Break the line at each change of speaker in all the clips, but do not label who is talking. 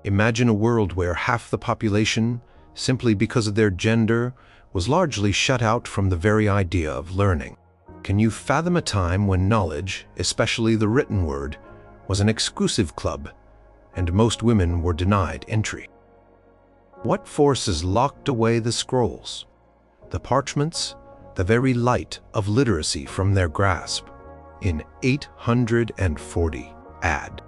Imagine a world where half the population, simply because of their gender, was largely shut out from the very idea of learning. Can you fathom a time when knowledge, especially the written word, was an exclusive club, and most women were denied entry? What forces locked away the scrolls, the parchments, the very light of literacy from their grasp in 840 AD?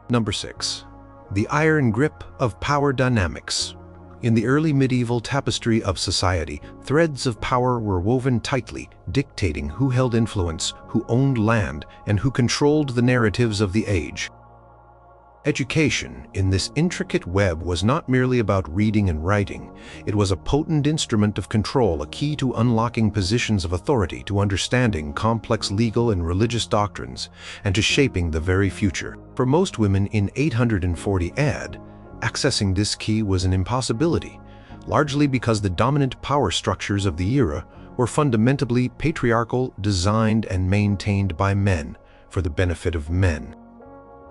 Number 6. The iron grip of power dynamics. In the early medieval tapestry of society, threads of power were woven tightly, dictating who held influence, who owned land, and who controlled the narratives of the age. Education in this intricate web was not merely about reading and writing. It was a potent instrument of control, a key to unlocking positions of authority, to understanding complex legal and religious doctrines, and to shaping the very future. For most women in 840 AD, accessing this key was an impossibility, largely because the dominant power structures of the era were fundamentally patriarchal, designed and maintained by men for the benefit of men.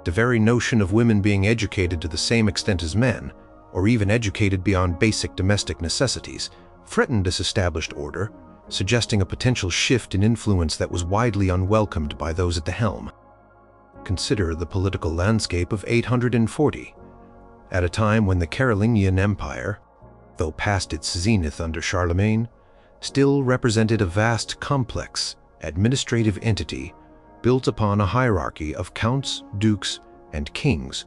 The very notion of women being educated to the same extent as men, or even educated beyond basic domestic necessities, threatened this established order, suggesting a potential shift in influence that was widely unwelcomed by those at the helm. Consider the political landscape of 840. At a time when the Carolingian Empire, though past its zenith under Charlemagne, still represented a vast, complex, administrative entity built upon a hierarchy of counts, dukes, and kings,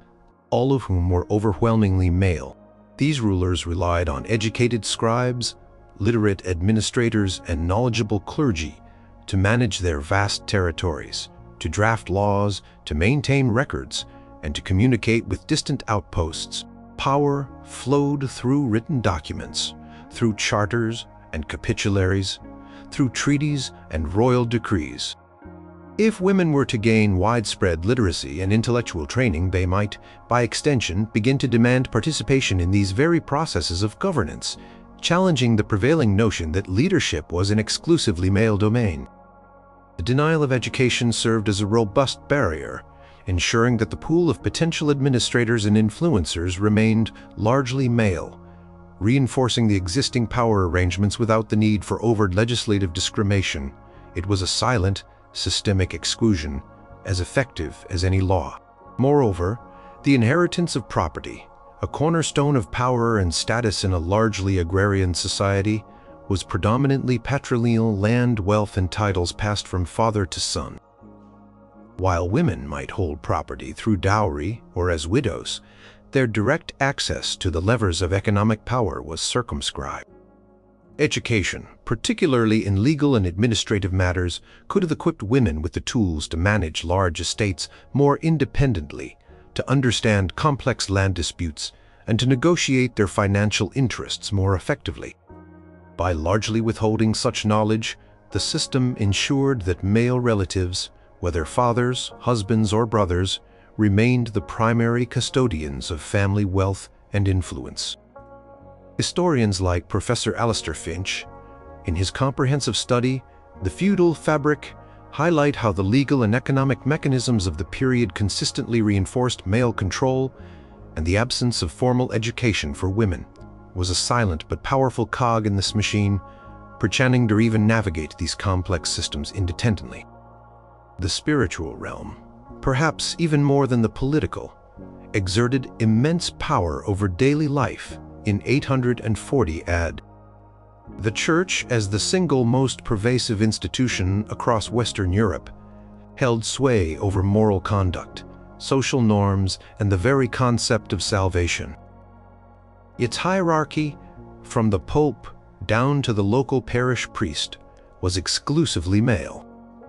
all of whom were overwhelmingly male. These rulers relied on educated scribes, literate administrators, and knowledgeable clergy to manage their vast territories, to draft laws, to maintain records, and to communicate with distant outposts. Power flowed through written documents, through charters and capitularies, through treaties and royal decrees. If women were to gain widespread literacy and intellectual training, they might, by extension, begin to demand participation in these very processes of governance, challenging the prevailing notion that leadership was an exclusively male domain. The denial of education served as a robust barrier, ensuring that the pool of potential administrators and influencers remained largely male, reinforcing the existing power arrangements without the need for overt legislative discrimination. It was a silent, systemic exclusion, as effective as any law. Moreover, the inheritance of property, a cornerstone of power and status in a largely agrarian society, was predominantly patrilineal. Land, wealth, and titles passed from father to son. While women might hold property through dowry or as widows, their direct access to the levers of economic power was circumscribed. Education, particularly in legal and administrative matters, could have equipped women with the tools to manage large estates more independently, to understand complex land disputes, and to negotiate their financial interests more effectively. By largely withholding such knowledge, the system ensured that male relatives, whether fathers, husbands, or brothers, remained the primary custodians of family wealth and influence. Historians like Professor Alistair Finch, in his comprehensive study, The Feudal Fabric, highlight how the legal and economic mechanisms of the period consistently reinforced male control, and the absence of formal education for women was a silent but powerful cog in this machine, perchance to even navigate these complex systems independently. The spiritual realm, perhaps even more than the political, exerted immense power over daily life in 840 AD. The Church, as the single most pervasive institution across Western Europe, held sway over moral conduct, social norms, and the very concept of salvation. Its hierarchy, from the Pope down to the local parish priest, was exclusively male.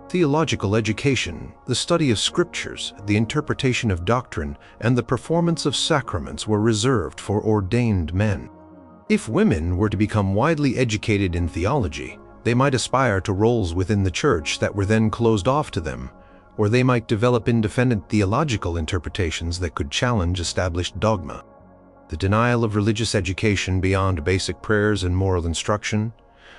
Theological education, the study of scriptures, the interpretation of doctrine, and the performance of sacraments were reserved for ordained men. If women were to become widely educated in theology, they might aspire to roles within the church that were then closed off to them, or they might develop independent theological interpretations that could challenge established dogma. The denial of religious education beyond basic prayers and moral instruction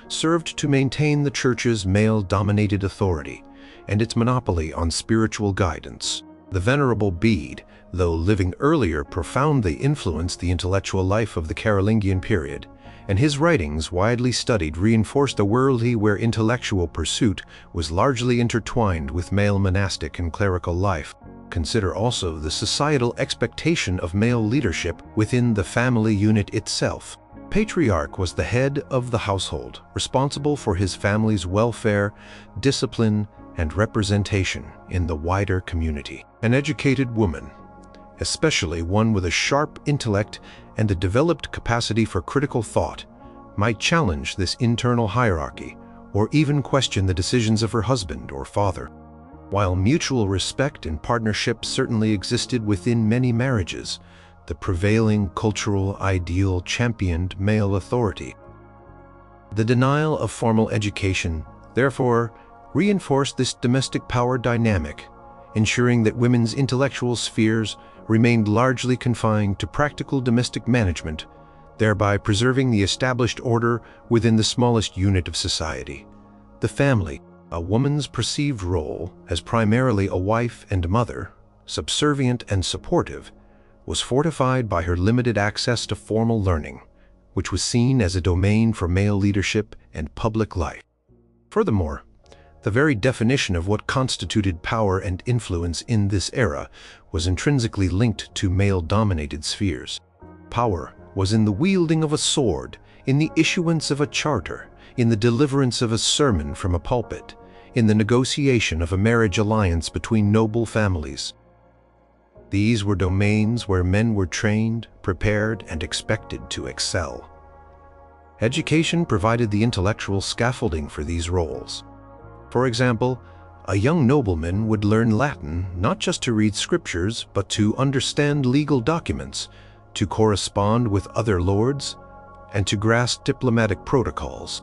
served to maintain the church's male-dominated authority and its monopoly on spiritual guidance. The Venerable Bede, though living earlier, profoundly influenced the intellectual life of the Carolingian period, and his writings, widely studied, reinforced a worldview where intellectual pursuit was largely intertwined with male monastic and clerical life. Consider also the societal expectation of male leadership within the family unit itself. Patriarch was the head of the household, responsible for his family's welfare, discipline, and representation in the wider community. An educated woman, especially one with a sharp intellect and a developed capacity for critical thought, might challenge this internal hierarchy or even question the decisions of her husband or father. While mutual respect and partnership certainly existed within many marriages, the prevailing cultural ideal championed male authority. The denial of formal education, therefore, reinforced this domestic power dynamic, ensuring that women's intellectual spheres remained largely confined to practical domestic management, thereby preserving the established order within the smallest unit of society, the family. A woman's perceived role as primarily a wife and mother, subservient and supportive, was fortified by her limited access to formal learning, which was seen as a domain for male leadership and public life. Furthermore, the very definition of what constituted power and influence in this era was intrinsically linked to male-dominated spheres. Power was in the wielding of a sword, in the issuance of a charter, in the deliverance of a sermon from a pulpit, in the negotiation of a marriage alliance between noble families. These were domains where men were trained, prepared, and expected to excel. Education provided the intellectual scaffolding for these roles. For example, a young nobleman would learn Latin not just to read scriptures, but to understand legal documents, to correspond with other lords, and to grasp diplomatic protocols.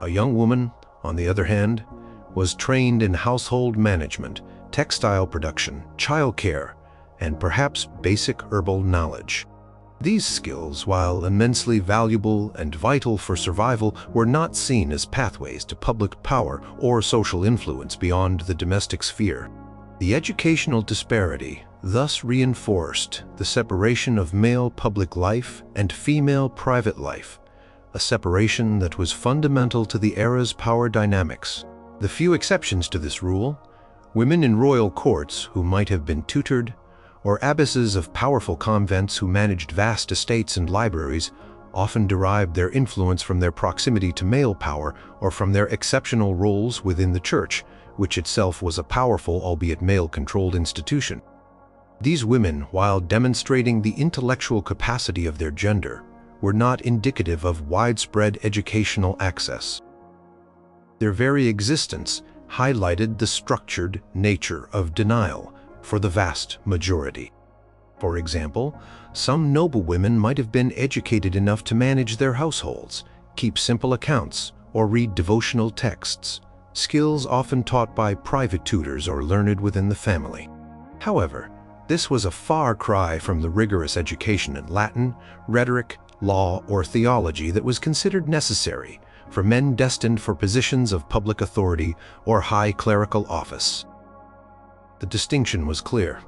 A young woman, on the other hand, was trained in household management, textile production, childcare, and perhaps basic herbal knowledge. These skills, while immensely valuable and vital for survival, were not seen as pathways to public power or social influence beyond the domestic sphere. The educational disparity thus reinforced the separation of male public life and female private life, a separation that was fundamental to the era's power dynamics. The few exceptions to this rule, women in royal courts who might have been tutored, or abbesses of powerful convents who managed vast estates and libraries, often derived their influence from their proximity to male power or from their exceptional roles within the church, which itself was a powerful, albeit male-controlled institution. These women, while demonstrating the intellectual capacity of their gender, were not indicative of widespread educational access. Their very existence highlighted the structured nature of denial for the vast majority. For example, some noble women might have been educated enough to manage their households, keep simple accounts, or read devotional texts, skills often taught by private tutors or learned within the family. However, this was a far cry from the rigorous education in Latin, rhetoric, law, or theology that was considered necessary for men destined for positions of public authority or high clerical office. The distinction was clear.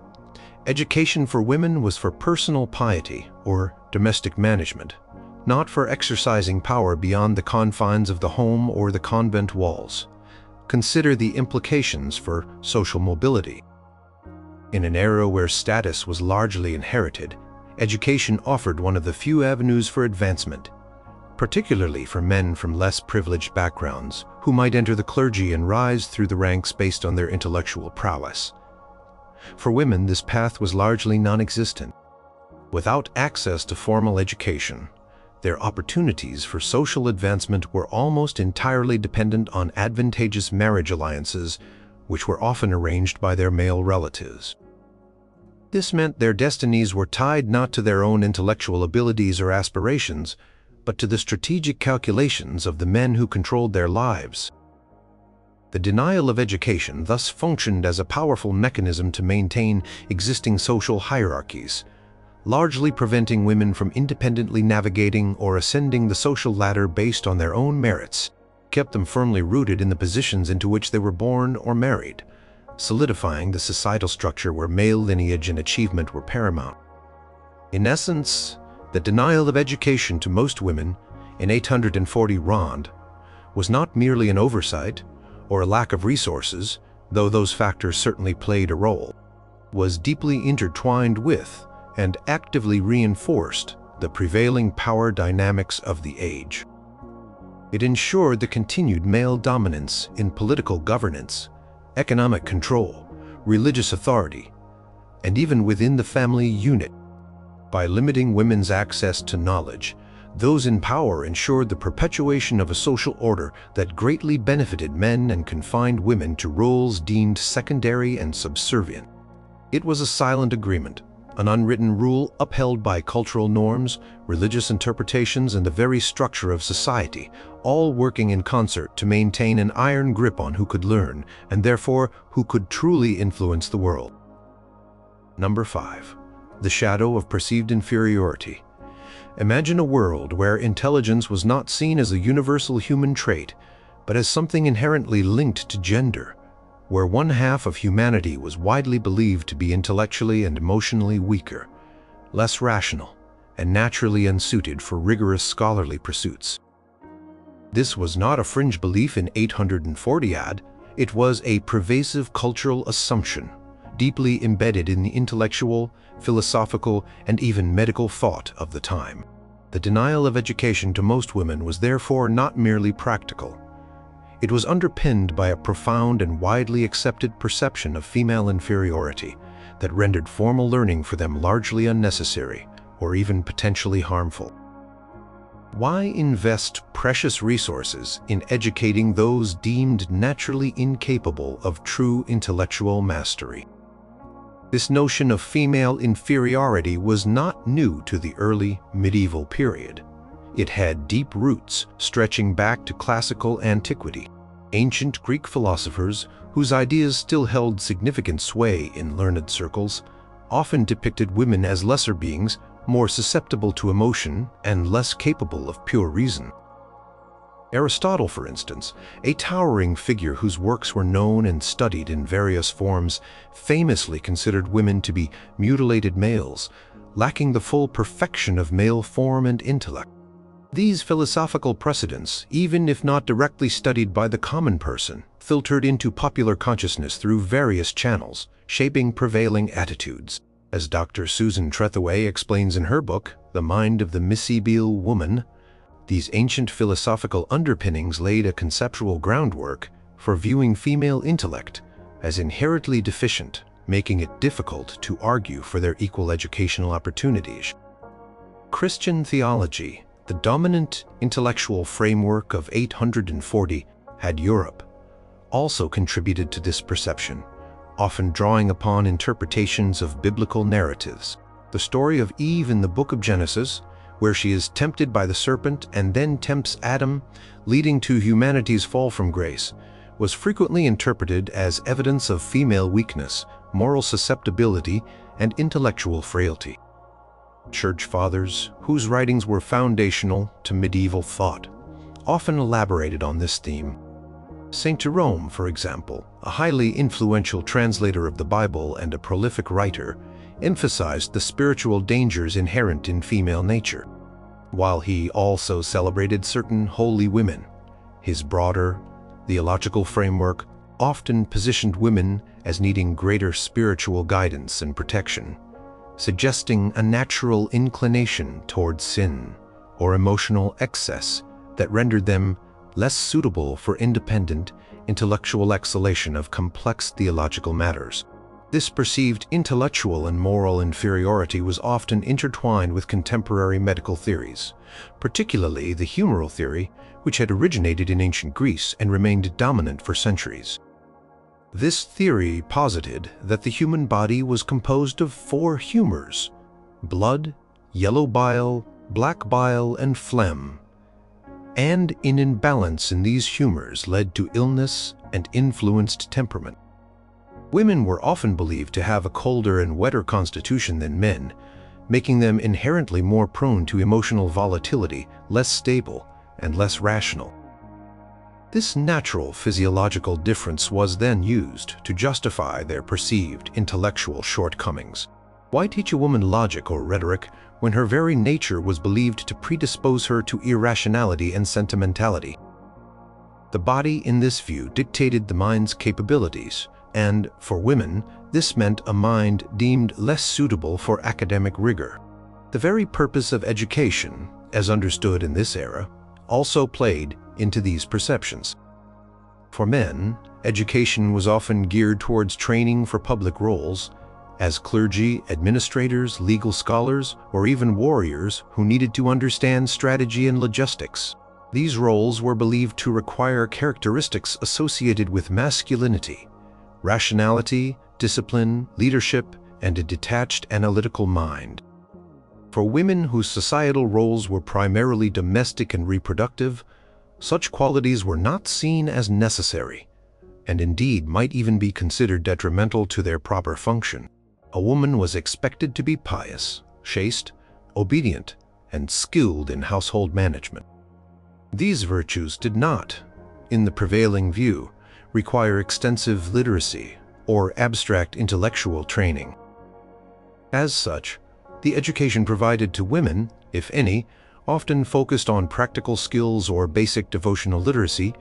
Education for women was for personal piety or domestic management, not for exercising power beyond the confines of the home or the convent walls. Consider the implications for social mobility. In an era where status was largely inherited, education offered one of the few avenues for advancement, particularly for men from less privileged backgrounds who might enter the clergy and rise through the ranks based on their intellectual prowess. For women, this path was largely non-existent. Without access to formal education, their opportunities for social advancement were almost entirely dependent on advantageous marriage alliances, which were often arranged by their male relatives. This meant their destinies were tied not to their own intellectual abilities or aspirations, but to the strategic calculations of the men who controlled their lives. The denial of education thus functioned as a powerful mechanism to maintain existing social hierarchies, largely preventing women from independently navigating or ascending the social ladder based on their own merits, kept them firmly rooted in the positions into which they were born or married. solidifying the societal structure where male lineage and achievement were paramount. In essence, the denial of education to most women in 840 Rand was not merely an oversight or a lack of resources, though those factors certainly played a role, was deeply intertwined with and actively reinforced the prevailing power dynamics of the age. It ensured the continued male dominance in political governance, economic control, religious authority, and even within the family unit. By limiting women's access to knowledge, those in power ensured the perpetuation of a social order that greatly benefited men and confined women to roles deemed secondary and subservient. It was a silent agreement, an unwritten rule upheld by cultural norms, religious interpretations, and the very structure of society, all working in concert to maintain an iron grip on who could learn, and therefore who could truly influence the world. Number 5. The shadow of perceived inferiority. Imagine a world where intelligence was not seen as a universal human trait, but as something inherently linked to gender, where one half of humanity was widely believed to be intellectually and emotionally weaker, less rational, and naturally unsuited for rigorous scholarly pursuits. This was not a fringe belief in 840 AD, it was a pervasive cultural assumption, deeply embedded in the intellectual, philosophical, and even medical thought of the time. The denial of education to most women was therefore not merely practical. It was underpinned by a profound and widely accepted perception of female inferiority that rendered formal learning for them largely unnecessary or even potentially harmful. Why invest precious resources in educating those deemed naturally incapable of true intellectual mastery? This notion of female inferiority was not new to the early medieval period. It had deep roots stretching back to classical antiquity. Ancient Greek philosophers, whose ideas still held significant sway in learned circles, often depicted women as lesser beings, more susceptible to emotion and less capable of pure reason. Aristotle, for instance, a towering figure whose works were known and studied in various forms, famously considered women to be mutilated males, lacking the full perfection of male form and intellect. These philosophical precedents, even if not directly studied by the common person, filtered into popular consciousness through various channels, shaping prevailing attitudes. As Dr. Susan Trethewey explains in her book, The Mind of the Missibile Woman, these ancient philosophical underpinnings laid a conceptual groundwork for viewing female intellect as inherently deficient, making it difficult to argue for their equal educational opportunities. Christian theology, the dominant intellectual framework of 840, had Europe, also contributed to this perception, often drawing upon interpretations of biblical narratives. The story of Eve in the book of Genesis, where she is tempted by the serpent and then tempts Adam, leading to humanity's fall from grace, was frequently interpreted as evidence of female weakness, moral susceptibility, and intellectual frailty. Church fathers, whose writings were foundational to medieval thought, often elaborated on this theme. Saint Jerome, for example, a highly influential translator of the Bible and a prolific writer, emphasized the spiritual dangers inherent in female nature. While he also celebrated certain holy women, his broader theological framework often positioned women as needing greater spiritual guidance and protection, suggesting a natural inclination toward sin or emotional excess that rendered them less suitable for independent, intellectual exhalation of complex theological matters. This perceived intellectual and moral inferiority was often intertwined with contemporary medical theories, particularly the humoral theory, which had originated in ancient Greece and remained dominant for centuries. This theory posited that the human body was composed of 4 humors: blood, yellow bile, black bile, and phlegm, and an imbalance in these humors led to illness and influenced temperament. Women were often believed to have a colder and wetter constitution than men, making them inherently more prone to emotional volatility, less stable, and less rational. This natural physiological difference was then used to justify their perceived intellectual shortcomings. Why teach a woman logic or rhetoric when her very nature was believed to predispose her to irrationality and sentimentality? The body, in this view, dictated the mind's capabilities, and, for women, this meant a mind deemed less suitable for academic rigor. The very purpose of education, as understood in this era, also played into these perceptions. For men, education was often geared towards training for public roles, as clergy, administrators, legal scholars, or even warriors who needed to understand strategy and logistics. These roles were believed to require characteristics associated with masculinity, rationality, discipline, leadership, and a detached analytical mind. For women whose societal roles were primarily domestic and reproductive, such qualities were not seen as necessary, and indeed might even be considered detrimental to their proper function. A woman was expected to be pious, chaste, obedient, and skilled in household management. These virtues did not, in the prevailing view, require extensive literacy or abstract intellectual training. As such, the education provided to women, if any, often focused on practical skills or basic devotional literacy,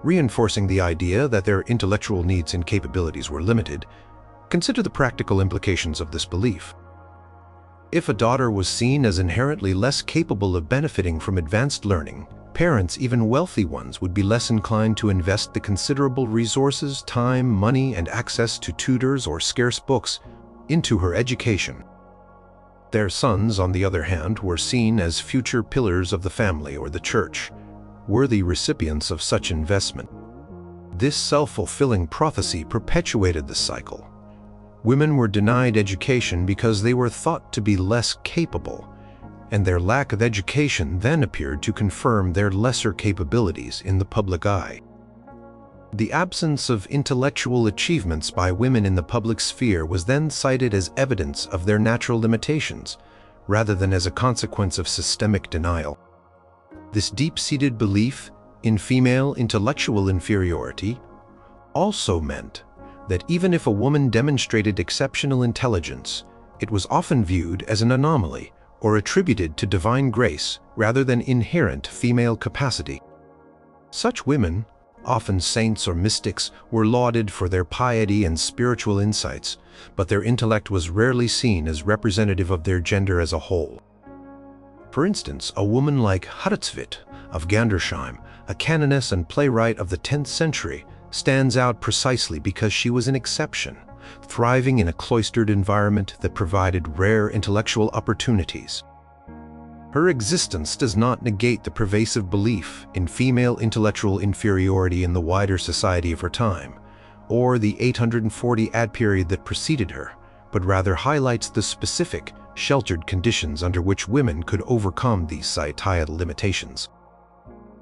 reinforcing the idea that their intellectual needs and capabilities were limited. Consider the practical implications of this belief. If a daughter was seen as inherently less capable of benefiting from advanced learning, parents, even wealthy ones, would be less inclined to invest the considerable resources, time, money, and access to tutors or scarce books into her education. Their sons, on the other hand, were seen as future pillars of the family or the church, worthy recipients of such investment. This self-fulfilling prophecy perpetuated the cycle. Women were denied education because they were thought to be less capable, and their lack of education then appeared to confirm their lesser capabilities in the public eye. The absence of intellectual achievements by women in the public sphere was then cited as evidence of their natural limitations, rather than as a consequence of systemic denial. This deep-seated belief in female intellectual inferiority also meant that even if a woman demonstrated exceptional intelligence, it was often viewed as an anomaly or attributed to divine grace rather than inherent female capacity. Such women, often saints or mystics, were lauded for their piety and spiritual insights, but their intellect was rarely seen as representative of their gender as a whole. For instance, a woman like Huddersvit of Gandersheim, a canoness and playwright of the 10th century, stands out precisely because she was an exception, thriving in a cloistered environment that provided rare intellectual opportunities. Her existence does not negate the pervasive belief in female intellectual inferiority in the wider society of her time, or the 840 AD period that preceded her, but rather highlights the specific, sheltered conditions under which women could overcome these societal limitations.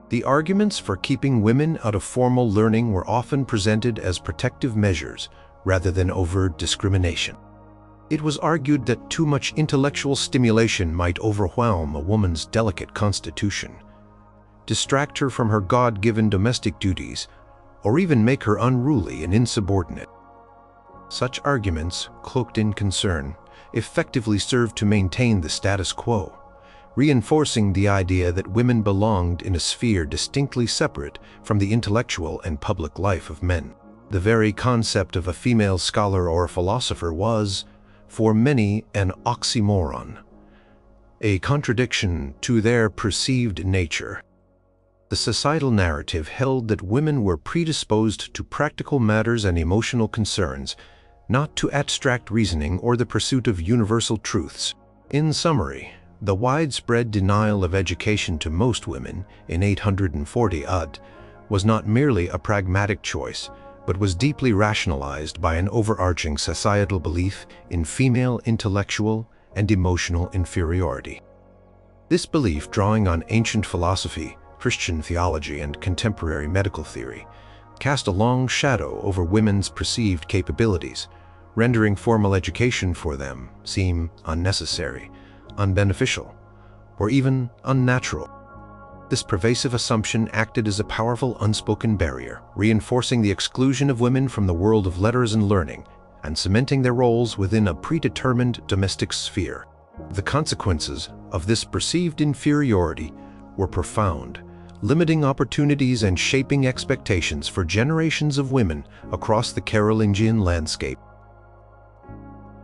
The arguments for keeping women out of formal learning were often presented as protective measures rather than overt discrimination. It was argued that too much intellectual stimulation might overwhelm a woman's delicate constitution, distract her from her God-given domestic duties, or even make her unruly and insubordinate. Such arguments, cloaked in concern, effectively served to maintain the status quo, reinforcing the idea that women belonged in a sphere distinctly separate from the intellectual and public life of men. The very concept of a female scholar or philosopher was, for many, an oxymoron, a contradiction to their perceived nature. The societal narrative held that women were predisposed to practical matters and emotional concerns, not to abstract reasoning or the pursuit of universal truths. In summary, the widespread denial of education to most women in 840 AD was not merely a pragmatic choice, but was deeply rationalized by an overarching societal belief in female intellectual and emotional inferiority. This belief, drawing on ancient philosophy, Christian theology, and contemporary medical theory, cast a long shadow over women's perceived capabilities, rendering formal education for them seem unnecessary, unbeneficial, or even unnatural. This pervasive assumption acted as a powerful unspoken barrier, reinforcing the exclusion of women from the world of letters and learning, and cementing their roles within a predetermined domestic sphere. The consequences of this perceived inferiority were profound, limiting opportunities and shaping expectations for generations of women across the Carolingian landscape.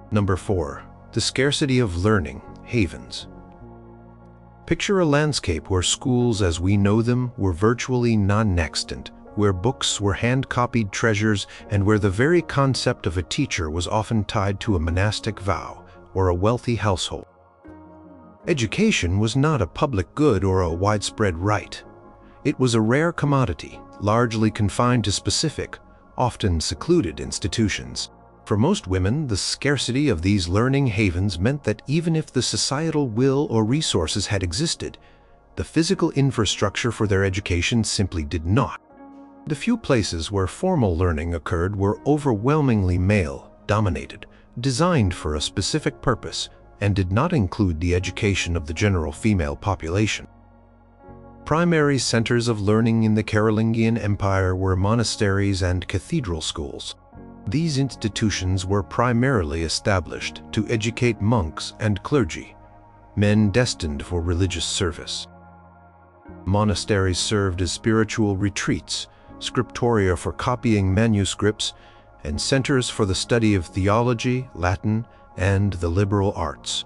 Number 4. The scarcity of learning havens. Picture a landscape where schools as we know them were virtually non-existent, where books were hand-copied treasures, and where the very concept of a teacher was often tied to a monastic vow or a wealthy household. Education was not a public good or a widespread right. It was a rare commodity, largely confined to specific, often secluded institutions. For most women, the scarcity of these learning havens meant that even if the societal will or resources had existed, the physical infrastructure for their education simply did not. The few places where formal learning occurred were overwhelmingly male-dominated, designed for a specific purpose, and did not include the education of the general female population. Primary centers of learning in the Carolingian Empire were monasteries and cathedral schools. These institutions were primarily established to educate monks and clergy, men destined for religious service. Monasteries served as spiritual retreats, scriptoria for copying manuscripts, and centers for the study of theology, Latin, and the liberal arts.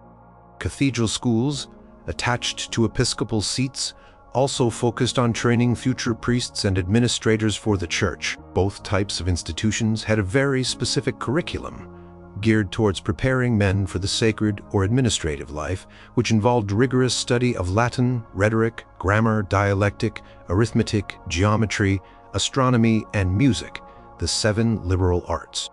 Cathedral schools, attached to episcopal seats, also focused on training future priests and administrators for the church. Both types of institutions had a very specific curriculum, geared towards preparing men for the sacred or administrative life, which involved rigorous study of Latin, rhetoric, grammar, dialectic, arithmetic, geometry, astronomy, and music, the 7 liberal arts.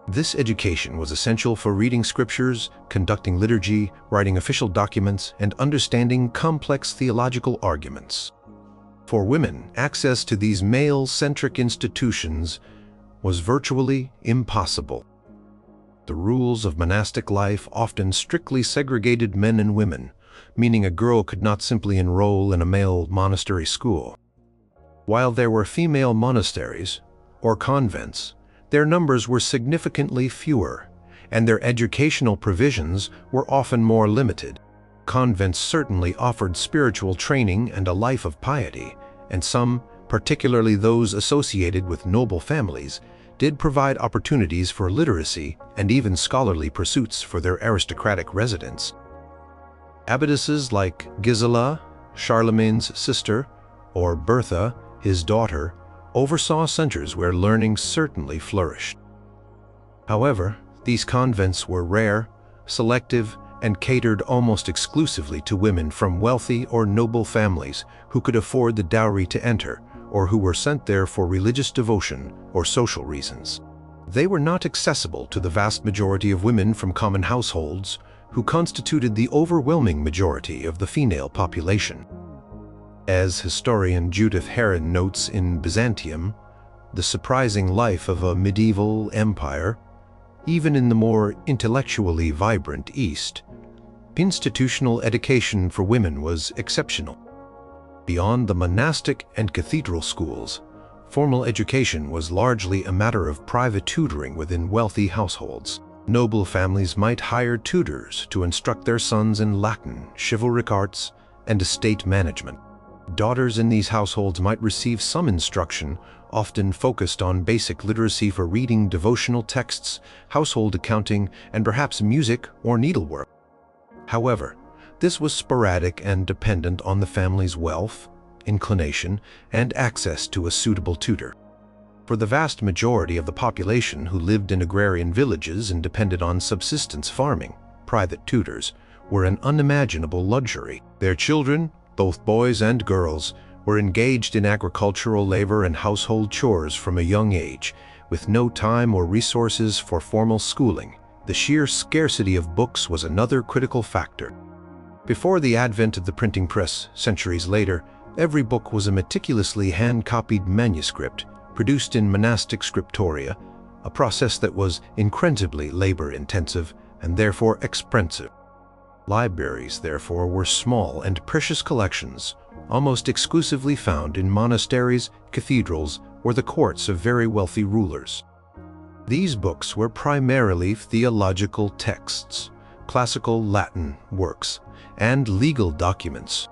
This education was essential for reading scriptures, conducting liturgy, writing official documents, and understanding complex theological arguments. For women, access to these male-centric institutions was virtually impossible. The rules of monastic life often strictly segregated men and women, meaning a girl could not simply enroll in a male monastery school. While there were female monasteries, or convents, their numbers were significantly fewer, and their educational provisions were often more limited. Convents certainly offered spiritual training and a life of piety, and some, particularly those associated with noble families, did provide opportunities for literacy and even scholarly pursuits for their aristocratic residents. Abbedesses like Gisela, Charlemagne's sister, or Bertha, his daughter, oversaw centers where learning certainly flourished. However, these convents were rare, selective, and catered almost exclusively to women from wealthy or noble families who could afford the dowry to enter, or who were sent there for religious devotion or social reasons. They were not accessible to the vast majority of women from common households, who constituted the overwhelming majority of the female population. As historian Judith Herron notes in Byzantium, the surprising life of a medieval empire, even in the more intellectually vibrant East, institutional education for women was exceptional. Beyond the monastic and cathedral schools, formal education was largely a matter of private tutoring within wealthy households. Noble families might hire tutors to instruct their sons in Latin, chivalric arts, and estate management. Daughters in these households might receive some instruction, often focused on basic literacy for reading devotional texts, household accounting, and perhaps music or needlework. However, this was sporadic and dependent on the family's wealth, inclination, and access to a suitable tutor. For the vast majority of the population who lived in agrarian villages and depended on subsistence farming, private tutors were an unimaginable luxury. Their children, both boys and girls, were engaged in agricultural labor and household chores from a young age, with no time or resources for formal schooling. The sheer scarcity of books was another critical factor. Before the advent of the printing press, centuries later, every book was a meticulously hand-copied manuscript produced in monastic scriptoria, a process that was incredibly labor-intensive and therefore expensive. Libraries, therefore, were small and precious collections, almost exclusively found in monasteries, cathedrals, or the courts of very wealthy rulers. These books were primarily theological texts, classical Latin works, and legal documents.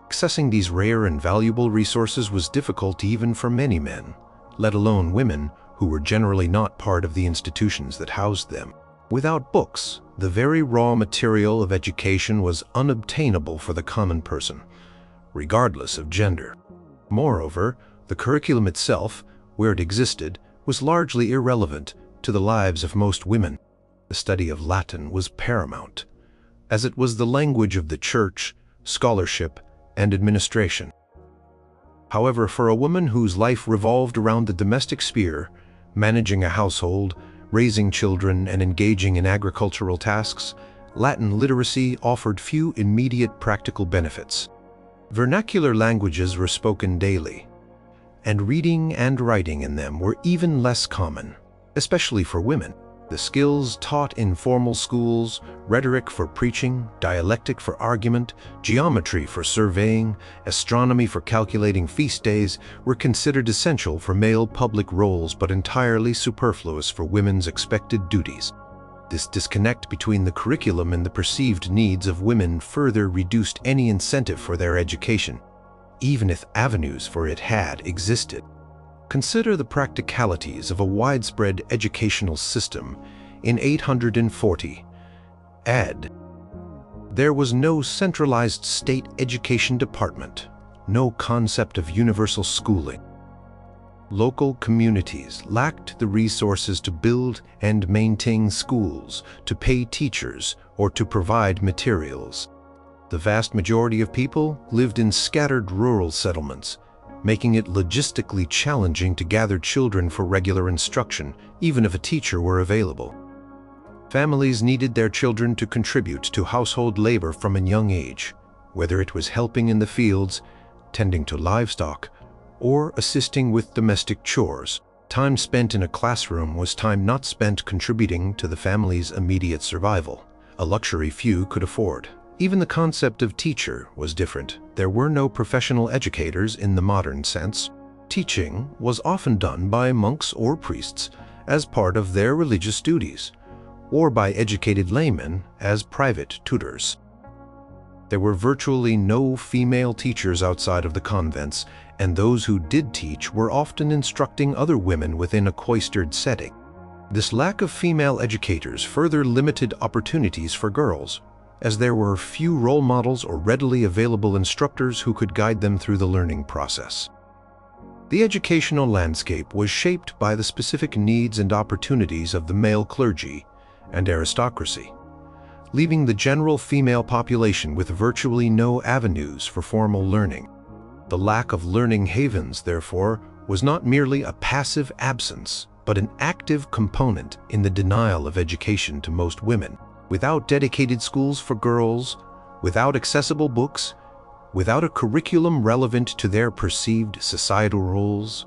Accessing these rare and valuable resources was difficult even for many men, let alone women who were generally not part of the institutions that housed them. Without books, the very raw material of education was unobtainable for the common person, regardless of gender. Moreover, the curriculum itself, where it existed, was largely irrelevant to the lives of most women. The study of Latin was paramount, as it was the language of the church, scholarship, and administration. However, for a woman whose life revolved around the domestic sphere, managing a household, raising children, and engaging in agricultural tasks, Latin literacy offered few immediate practical benefits. Vernacular languages were spoken daily, and reading and writing in them were even less common, especially for women. The skills taught in formal schools, rhetoric for preaching, dialectic for argument, geometry for surveying, astronomy for calculating feast days, were considered essential for male public roles but entirely superfluous for women's expected duties. This disconnect between the curriculum and the perceived needs of women further reduced any incentive for their education, even if avenues for it had existed. Consider the practicalities of a widespread educational system in 840 AD. There was no centralized state education department, no concept of universal schooling. Local communities lacked the resources to build and maintain schools, to pay teachers, or to provide materials. The vast majority of people lived in scattered rural settlements, making it logistically challenging to gather children for regular instruction, even if a teacher were available. Families needed their children to contribute to household labor from a young age, whether it was helping in the fields, tending to livestock, or assisting with domestic chores. Time spent in a classroom was time not spent contributing to the family's immediate survival, a luxury few could afford. Even the concept of teacher was different. There were no professional educators in the modern sense. Teaching was often done by monks or priests as part of their religious duties, or by educated laymen as private tutors. There were virtually no female teachers outside of the convents, and those who did teach were often instructing other women within a cloistered setting. This lack of female educators further limited opportunities for girls, as there were few role models or readily available instructors who could guide them through the learning process. The educational landscape was shaped by the specific needs and opportunities of the male clergy and aristocracy, leaving the general female population with virtually no avenues for formal learning. The lack of learning havens, therefore, was not merely a passive absence, but an active component in the denial of education to most women. Without dedicated schools for girls, without accessible books, without a curriculum relevant to their perceived societal roles,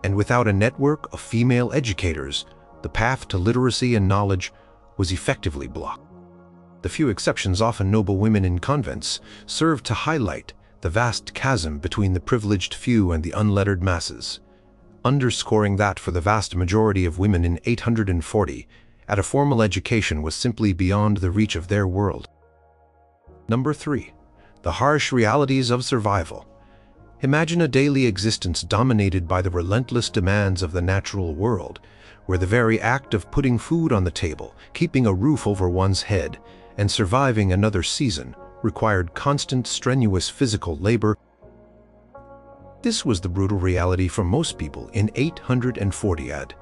and without a network of female educators, the path to literacy and knowledge was effectively blocked. The few exceptions, often noble women in convents, served to highlight the vast chasm between the privileged few and the unlettered masses, underscoring that for the vast majority of women in 840, a formal education was simply beyond the reach of their world. Number 3. The harsh realities of survival. Imagine a daily existence dominated by the relentless demands of the natural world, where the very act of putting food on the table, keeping a roof over one's head, and surviving another season required constant, strenuous physical labor. This was the brutal reality for most people in 840 AD.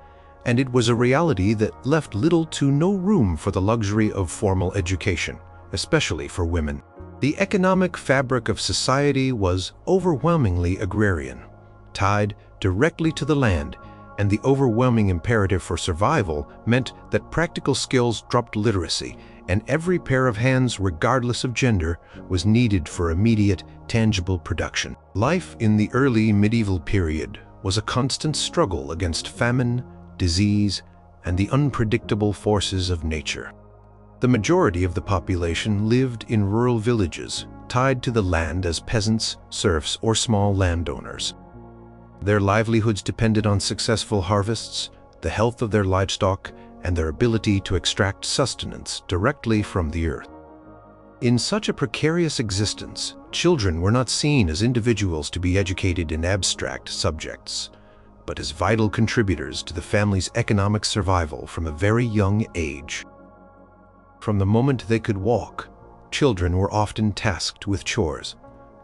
And it was a reality that left little to no room for the luxury of formal education, especially for women. The economic fabric of society was overwhelmingly agrarian, tied directly to the land, and the overwhelming imperative for survival meant that practical skills dropped literacy, and every pair of hands, regardless of gender, was needed for immediate, tangible production. Life in the early medieval period was a constant struggle against famine, disease, and the unpredictable forces of nature. The majority of the population lived in rural villages, tied to the land as peasants, serfs, or small landowners. Their livelihoods depended on successful harvests, the health of their livestock, and their ability to extract sustenance directly from the earth. In such a precarious existence, children were not seen as individuals to be educated in abstract subjects, but as vital contributors to the family's economic survival from a very young age. From the moment they could walk, children were often tasked with chores,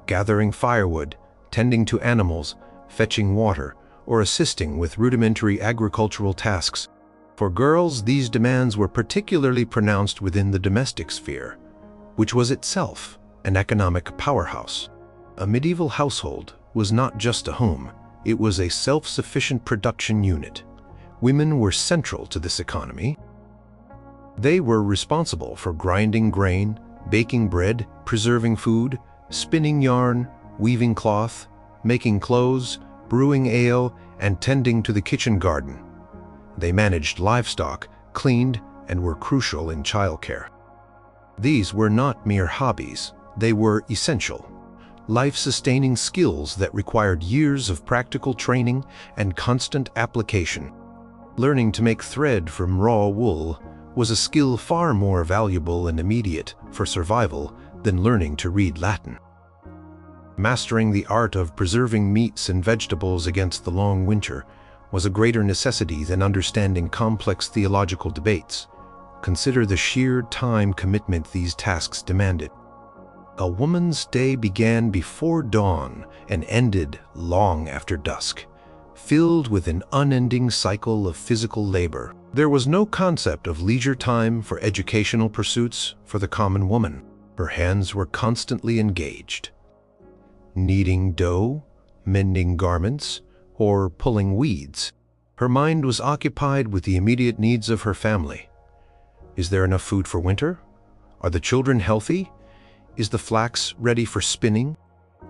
gathering firewood, tending to animals, fetching water, or assisting with rudimentary agricultural tasks. For girls, these demands were particularly pronounced within the domestic sphere, which was itself an economic powerhouse. A medieval household was not just a home, it was a self-sufficient production unit. Women were central to this economy. They were responsible for grinding grain, baking bread, preserving food, spinning yarn, weaving cloth, making clothes, brewing ale, and tending to the kitchen garden. They managed livestock, cleaned, and were crucial in childcare. These were not mere hobbies, they were essential, life-sustaining skills that required years of practical training and constant application. Learning to make thread from raw wool was a skill far more valuable and immediate for survival than learning to read Latin. Mastering the art of preserving meats and vegetables against the long winter was a greater necessity than understanding complex theological debates. Consider the sheer time commitment these tasks demanded. A woman's day began before dawn and ended long after dusk, filled with an unending cycle of physical labor. There was no concept of leisure time for educational pursuits for the common woman. Her hands were constantly engaged. Kneading dough, mending garments, or pulling weeds. Her mind was occupied with the immediate needs of her family. Is there enough food for winter? Are the children healthy? Is the flax ready for spinning?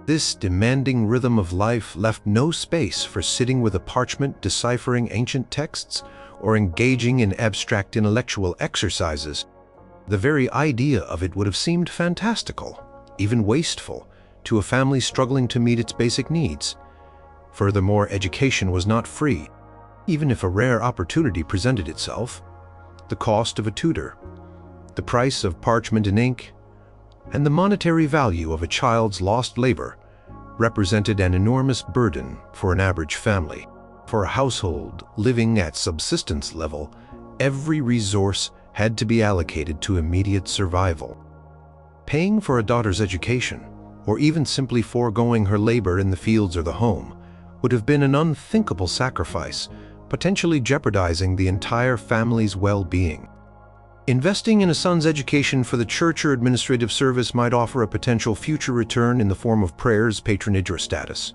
This demanding rhythm of life left no space for sitting with a parchment deciphering ancient texts or engaging in abstract intellectual exercises. The very idea of it would have seemed fantastical, even wasteful, to a family struggling to meet its basic needs. Furthermore, education was not free, even if a rare opportunity presented itself. The cost of a tutor, the price of parchment and ink, and the monetary value of a child's lost labor represented an enormous burden for an average family. For a household living at subsistence level, every resource had to be allocated to immediate survival. Paying for a daughter's education, or even simply foregoing her labor in the fields or the home, would have been an unthinkable sacrifice, potentially jeopardizing the entire family's well-being. Investing in a son's education for the church or administrative service might offer a potential future return in the form of prayers, patronage, or status.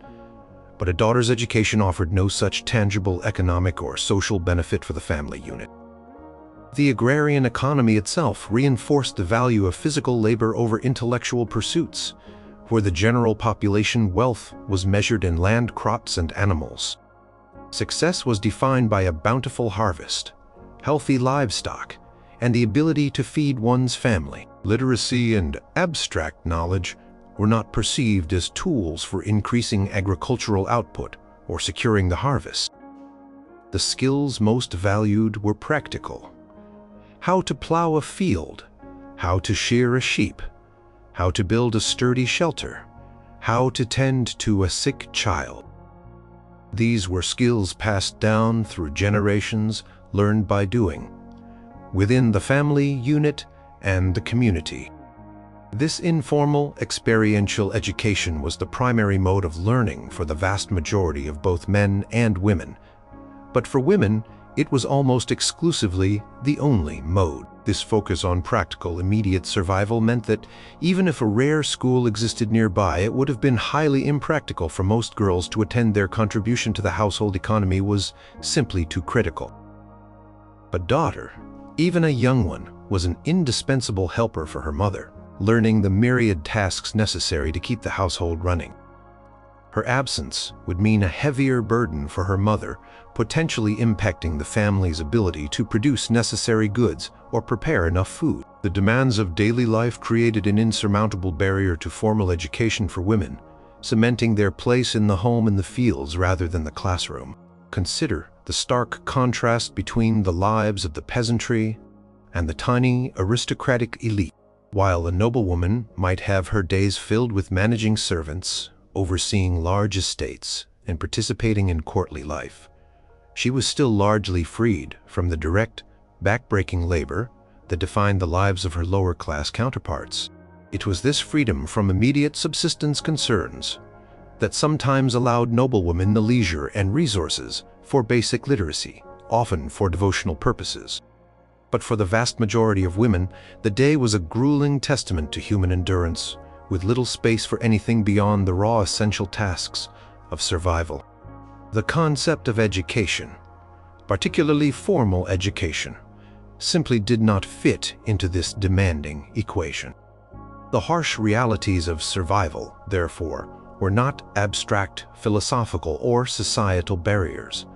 But a daughter's education offered no such tangible economic or social benefit for the family unit. The agrarian economy itself reinforced the value of physical labor over intellectual pursuits. For the general population, wealth was measured in land, crops, and animals. Success was defined by a bountiful harvest, healthy livestock, and the ability to feed one's family. Literacy and abstract knowledge were not perceived as tools for increasing agricultural output or securing the harvest. The skills most valued were practical. How to plow a field, how to shear a sheep, how to build a sturdy shelter, how to tend to a sick child. These were skills passed down through generations, learned by doing, within the family unit and the community. This informal, experiential education was the primary mode of learning for the vast majority of both men and women. But for women, it was almost exclusively the only mode. This focus on practical, immediate survival meant that even if a rare school existed nearby, it would have been highly impractical for most girls to attend. Their contribution to the household economy was simply too critical. A daughter, even a young one, was an indispensable helper for her mother, learning the myriad tasks necessary to keep the household running. Her absence would mean a heavier burden for her mother, potentially impacting the family's ability to produce necessary goods or prepare enough food. The demands of daily life created an insurmountable barrier to formal education for women, cementing their place in the home and the fields rather than the classroom. Consider the stark contrast between the lives of the peasantry and the tiny aristocratic elite. While a noblewoman might have her days filled with managing servants, overseeing large estates, and participating in courtly life, she was still largely freed from the direct, backbreaking labor that defined the lives of her lower-class counterparts. It was this freedom from immediate subsistence concerns that sometimes allowed noblewomen the leisure and resources for basic literacy, often for devotional purposes. But for the vast majority of women, the day was a grueling testament to human endurance, with little space for anything beyond the raw essential tasks of survival. The concept of education, particularly formal education, simply did not fit into this demanding equation. The harsh realities of survival, therefore, were not abstract philosophical or societal barriers,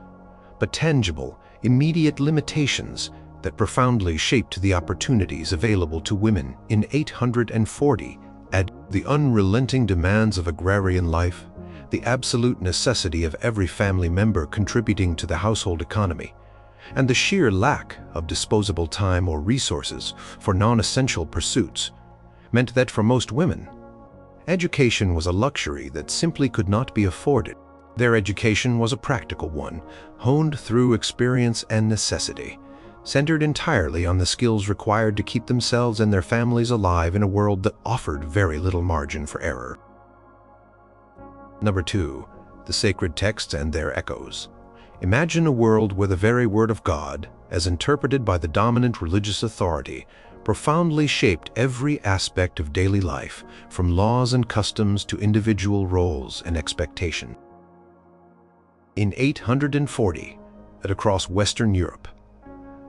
but tangible, immediate limitations that profoundly shaped the opportunities available to women in 840 AD. The unrelenting demands of agrarian life, the absolute necessity of every family member contributing to the household economy, and the sheer lack of disposable time or resources for non-essential pursuits meant that for most women, education was a luxury that simply could not be afforded. Their education was a practical one, honed through experience and necessity, centered entirely on the skills required to keep themselves and their families alive in a world that offered very little margin for error. Number 2. The sacred texts and their echoes. Imagine a world where the very Word of God, as interpreted by the dominant religious authority, profoundly shaped every aspect of daily life, from laws and customs to individual roles and expectation. In 840, across Western Europe,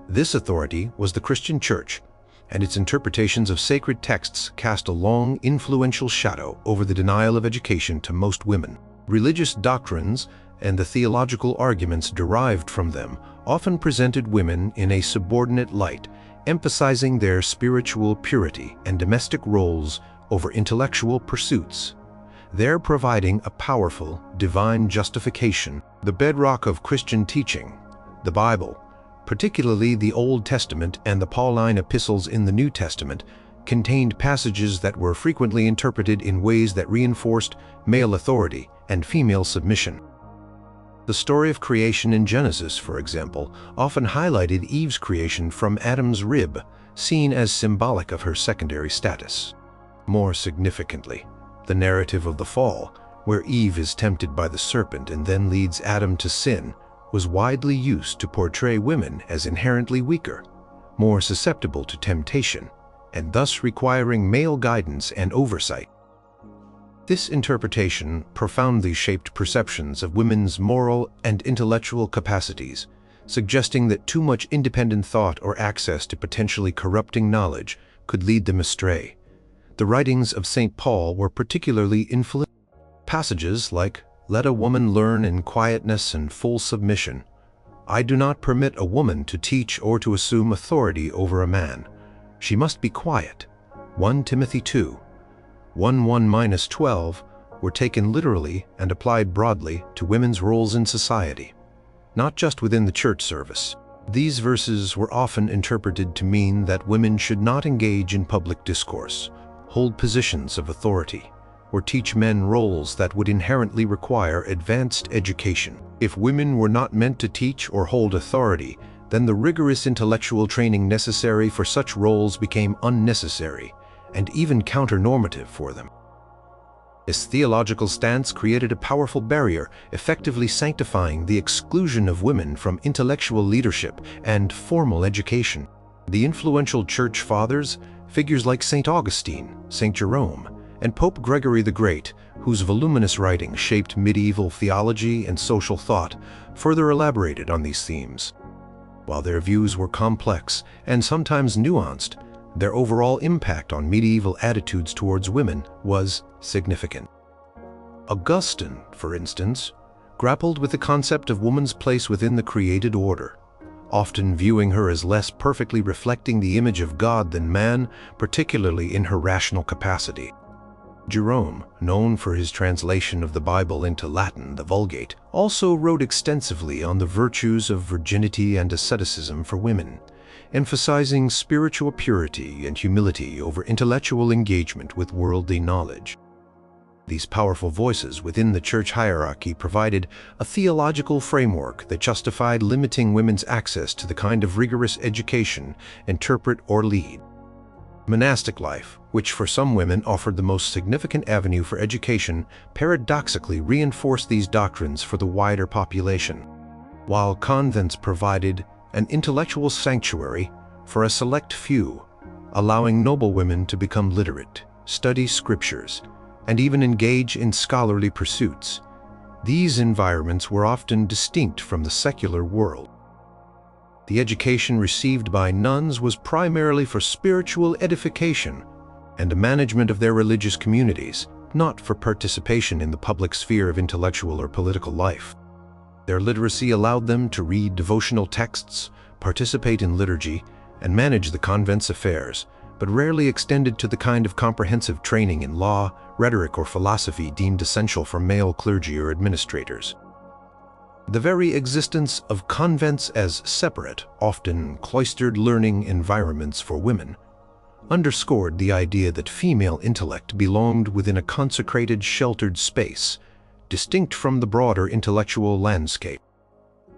this authority was the Christian Church, and its interpretations of sacred texts cast a long, influential shadow over the denial of education to most women. Religious doctrines and the theological arguments derived from them often presented women in a subordinate light, emphasizing their spiritual purity and domestic roles over intellectual pursuits, there providing a powerful, divine justification. The bedrock of Christian teaching, the Bible, particularly the Old Testament and the Pauline epistles in the New Testament, contained passages that were frequently interpreted in ways that reinforced male authority and female submission. The story of creation in Genesis, for example, often highlighted Eve's creation from Adam's rib, seen as symbolic of her secondary status. More significantly, the narrative of the fall, where Eve is tempted by the serpent and then leads Adam to sin, was widely used to portray women as inherently weaker, more susceptible to temptation, and thus requiring male guidance and oversight. This interpretation profoundly shaped perceptions of women's moral and intellectual capacities, suggesting that too much independent thought or access to potentially corrupting knowledge could lead them astray. The writings of St. Paul were particularly influential. Passages like, "Let a woman learn in quietness and full submission. I do not permit a woman to teach or to assume authority over a man. She must be quiet." 1 Timothy 2. 1:1-12 were taken literally and applied broadly to women's roles in society, not just within the church service. These verses were often interpreted to mean that women should not engage in public discourse, hold positions of authority, or teach men roles that would inherently require advanced education. If women were not meant to teach or hold authority, then the rigorous intellectual training necessary for such roles became unnecessary and even counter-normative for them. This theological stance created a powerful barrier, effectively sanctifying the exclusion of women from intellectual leadership and formal education. The influential church fathers, figures like St. Augustine, St. Jerome, and Pope Gregory the Great, whose voluminous writings shaped medieval theology and social thought, further elaborated on these themes. While their views were complex and sometimes nuanced, their overall impact on medieval attitudes towards women was significant. Augustine, for instance, grappled with the concept of woman's place within the created order, often viewing her as less perfectly reflecting the image of God than man, particularly in her rational capacity. Jerome, known for his translation of the Bible into Latin, the Vulgate, also wrote extensively on the virtues of virginity and asceticism for women, emphasizing spiritual purity and humility over intellectual engagement with worldly knowledge. These powerful voices within the church hierarchy provided a theological framework that justified limiting women's access to the kind of rigorous education, interpret, or lead. Monastic life, which for some women offered the most significant avenue for education, paradoxically reinforced these doctrines for the wider population, while convents provided an intellectual sanctuary for a select few, allowing noble women to become literate, study scriptures, and even engage in scholarly pursuits. These environments were often distinct from the secular world. The education received by nuns was primarily for spiritual edification and the management of their religious communities, not for participation in the public sphere of intellectual or political life. Their literacy allowed them to read devotional texts, participate in liturgy, and manage the convent's affairs, but rarely extended to the kind of comprehensive training in law, rhetoric, or philosophy deemed essential for male clergy or administrators. The very existence of convents as separate, often cloistered learning environments for women, underscored the idea that female intellect belonged within a consecrated, sheltered space, distinct from the broader intellectual landscape.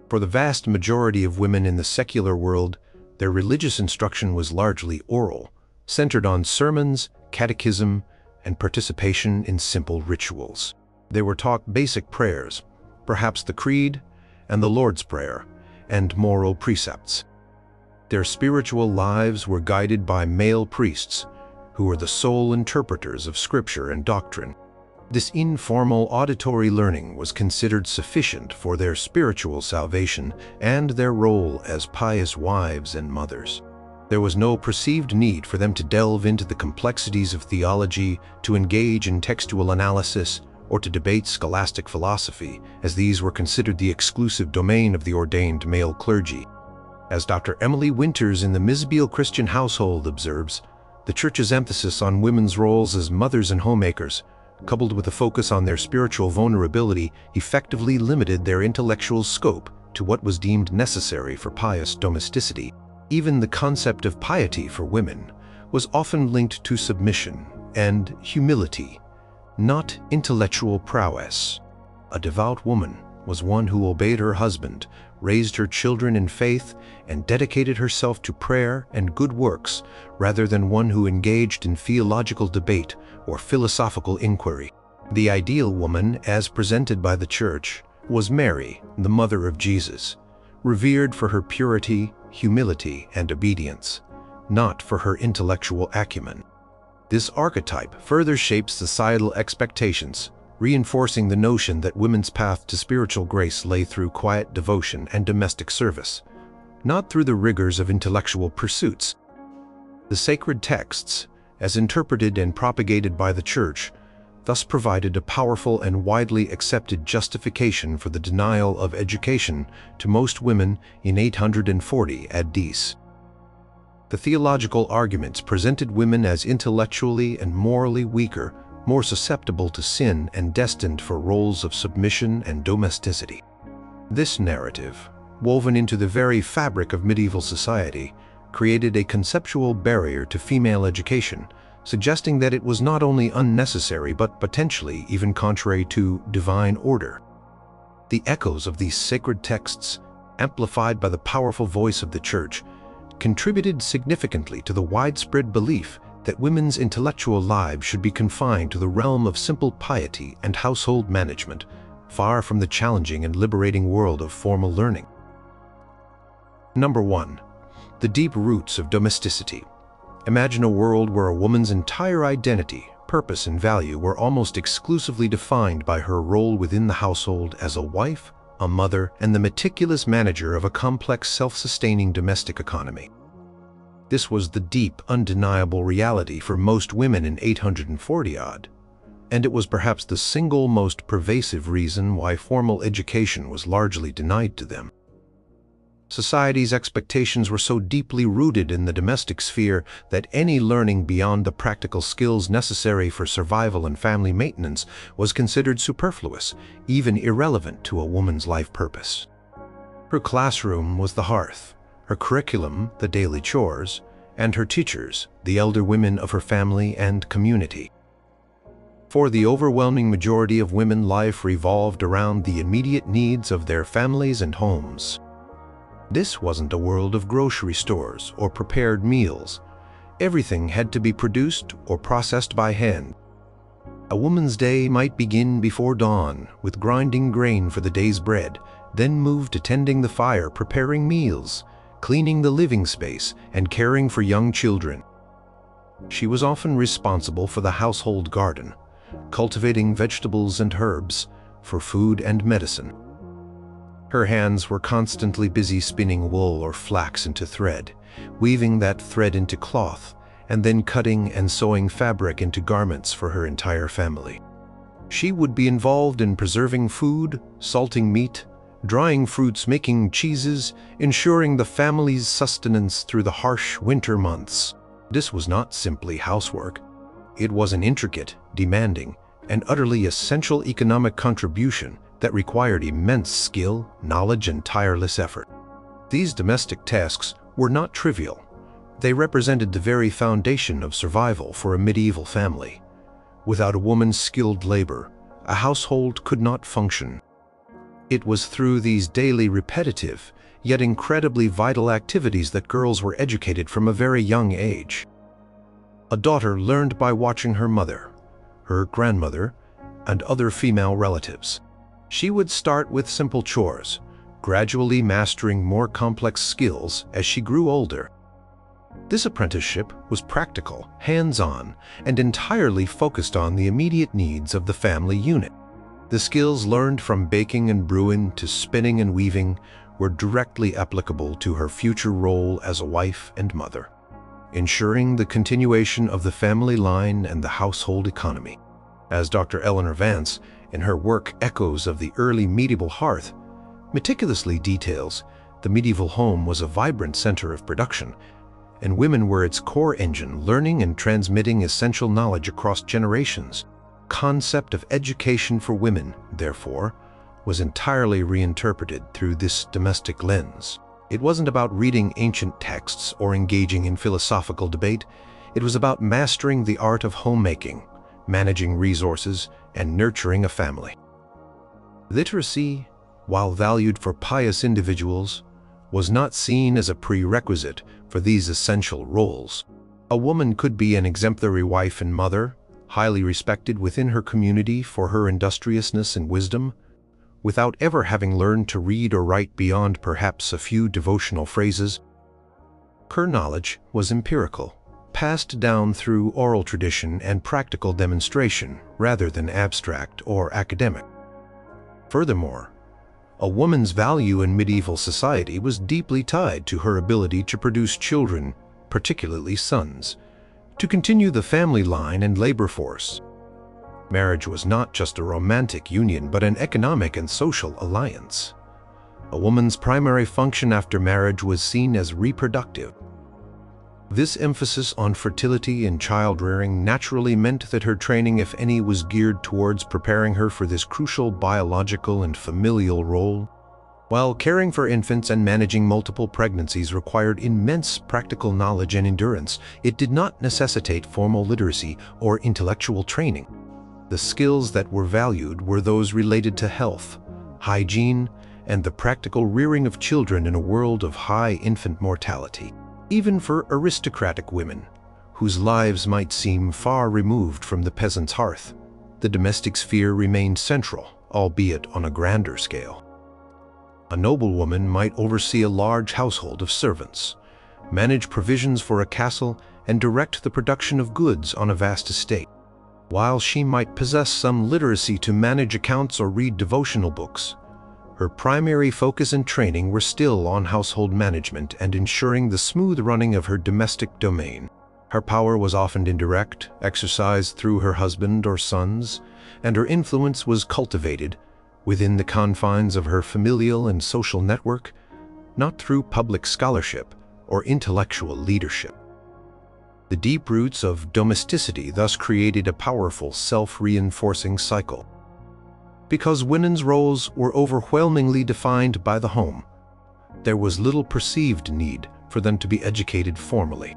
For the vast majority of women in the secular world, their religious instruction was largely oral, centered on sermons, catechism, and participation in simple rituals. They were taught basic prayers, perhaps the Creed and the Lord's Prayer, and moral precepts. Their spiritual lives were guided by male priests, who were the sole interpreters of scripture and doctrine. This informal auditory learning was considered sufficient for their spiritual salvation and their role as pious wives and mothers. There was no perceived need for them to delve into the complexities of theology, to engage in textual analysis, or to debate scholastic philosophy, as these were considered the exclusive domain of the ordained male clergy. As Dr. Emily Winters in the Mizbeal Christian Household observes, the Church's emphasis on women's roles as mothers and homemakers, coupled with a focus on their spiritual vulnerability, effectively limited their intellectual scope to what was deemed necessary for pious domesticity. Even the concept of piety for women was often linked to submission and humility, not intellectual prowess. A devout woman was one who obeyed her husband, raised her children in faith, and dedicated herself to prayer and good works, rather than one who engaged in theological debate or philosophical inquiry. The ideal woman, as presented by the Church, was Mary, the mother of Jesus, revered for her purity, humility, and obedience, not for her intellectual acumen. This archetype further shapes societal expectations, reinforcing the notion that women's path to spiritual grace lay through quiet devotion and domestic service, not through the rigors of intellectual pursuits. The sacred texts, as interpreted and propagated by the Church, thus provided a powerful and widely accepted justification for the denial of education to most women in 840 AD. The theological arguments presented women as intellectually and morally weaker, more susceptible to sin, and destined for roles of submission and domesticity. This narrative, woven into the very fabric of medieval society, created a conceptual barrier to female education, suggesting that it was not only unnecessary but potentially even contrary to divine order. The echoes of these sacred texts, amplified by the powerful voice of the Church, contributed significantly to the widespread belief that women's intellectual lives should be confined to the realm of simple piety and household management, far from the challenging and liberating world of formal learning. Number 1. The deep roots of domesticity. Imagine a world where a woman's entire identity, purpose, and value were almost exclusively defined by her role within the household as a wife, a mother, and the meticulous manager of a complex, self-sustaining domestic economy. This was the deep, undeniable reality for most women in 840-odd, and it was perhaps the single most pervasive reason why formal education was largely denied to them. Society's expectations were so deeply rooted in the domestic sphere that any learning beyond the practical skills necessary for survival and family maintenance was considered superfluous, even irrelevant to a woman's life purpose. Her classroom was the hearth, her curriculum the daily chores, and her teachers the elder women of her family and community. For the overwhelming majority of women, life revolved around the immediate needs of their families and homes. This wasn't a world of grocery stores or prepared meals. Everything had to be produced or processed by hand. A woman's day might begin before dawn with grinding grain for the day's bread, then move to tending the fire, preparing meals, cleaning the living space, and caring for young children. She was often responsible for the household garden, cultivating vegetables and herbs for food and medicine. Her hands were constantly busy spinning wool or flax into thread, weaving that thread into cloth, and then cutting and sewing fabric into garments for her entire family. She would be involved in preserving food, salting meat, drying fruits, making cheeses, ensuring the family's sustenance through the harsh winter months. This was not simply housework. It was an intricate, demanding, and utterly essential economic contribution that required immense skill, knowledge, and tireless effort. These domestic tasks were not trivial. They represented the very foundation of survival for a medieval family. Without a woman's skilled labor, a household could not function. It was through these daily repetitive, yet incredibly vital activities that girls were educated from a very young age. A daughter learned by watching her mother, her grandmother, and other female relatives. She would start with simple chores, gradually mastering more complex skills as she grew older. This apprenticeship was practical, hands-on, and entirely focused on the immediate needs of the family unit. The skills learned from baking and brewing to spinning and weaving were directly applicable to her future role as a wife and mother, ensuring the continuation of the family line and the household economy. As Dr. Eleanor Vance, in her work Echoes of the Early Medieval Hearth, meticulously details, the medieval home was a vibrant center of production, and women were its core engine, learning and transmitting essential knowledge across generations. Concept of education for women, therefore, was entirely reinterpreted through this domestic lens. It wasn't about reading ancient texts or engaging in philosophical debate. It was about mastering the art of homemaking, managing resources, and nurturing a family. Literacy, while valued for pious individuals, was not seen as a prerequisite for these essential roles. A woman could be an exemplary wife and mother, highly respected within her community for her industriousness and wisdom, without ever having learned to read or write beyond perhaps a few devotional phrases. Her knowledge was empirical, passed down through oral tradition and practical demonstration rather than abstract or academic. Furthermore, a woman's value in medieval society was deeply tied to her ability to produce children, particularly sons, to continue the family line and labor force. Marriage was not just a romantic union, but an economic and social alliance. A woman's primary function after marriage was seen as reproductive. This emphasis on fertility and child-rearing naturally meant that her training, if any, was geared towards preparing her for this crucial biological and familial role. While caring for infants and managing multiple pregnancies required immense practical knowledge and endurance, it did not necessitate formal literacy or intellectual training. The skills that were valued were those related to health, hygiene, and the practical rearing of children in a world of high infant mortality. Even for aristocratic women, whose lives might seem far removed from the peasant's hearth, the domestic sphere remained central, albeit on a grander scale. A noblewoman might oversee a large household of servants, manage provisions for a castle, and direct the production of goods on a vast estate. While she might possess some literacy to manage accounts or read devotional books, her primary focus and training were still on household management and ensuring the smooth running of her domestic domain. Her power was often indirect, exercised through her husband or sons, and her influence was cultivated within the confines of her familial and social network, not through public scholarship or intellectual leadership. The deep roots of domesticity thus created a powerful self-reinforcing cycle. Because women's roles were overwhelmingly defined by the home, there was little perceived need for them to be educated formally.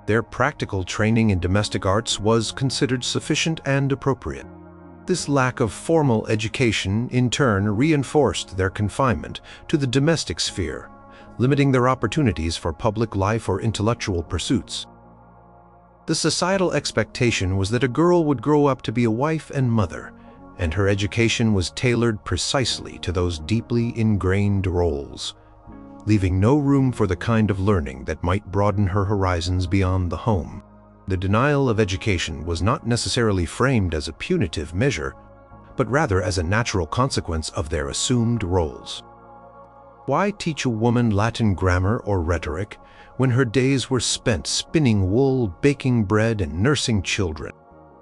Their practical training in domestic arts was considered sufficient and appropriate. This lack of formal education, in turn, reinforced their confinement to the domestic sphere, limiting their opportunities for public life or intellectual pursuits. The societal expectation was that a girl would grow up to be a wife and mother, and her education was tailored precisely to those deeply ingrained roles, leaving no room for the kind of learning that might broaden her horizons beyond the home. The denial of education was not necessarily framed as a punitive measure, but rather as a natural consequence of their assumed roles. Why teach a woman Latin grammar or rhetoric when her days were spent spinning wool, baking bread, and nursing children?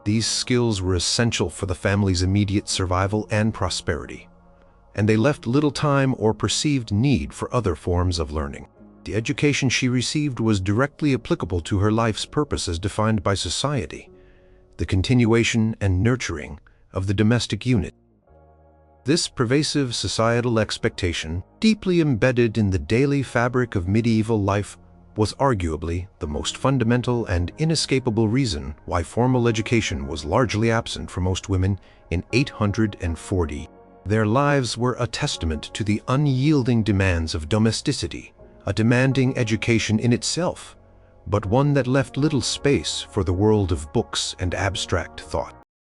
These skills were essential for the family's immediate survival and prosperity, and they left little time or perceived need for other forms of learning. The education she received was directly applicable to her life's purpose as defined by society, the continuation and nurturing of the domestic unit. This pervasive societal expectation, deeply embedded in the daily fabric of medieval life, was arguably the most fundamental and inescapable reason why formal education was largely absent for most women in 840. Their lives were a testament to the unyielding demands of domesticity, a demanding education in itself, but one that left little space for the world of books and abstract thought.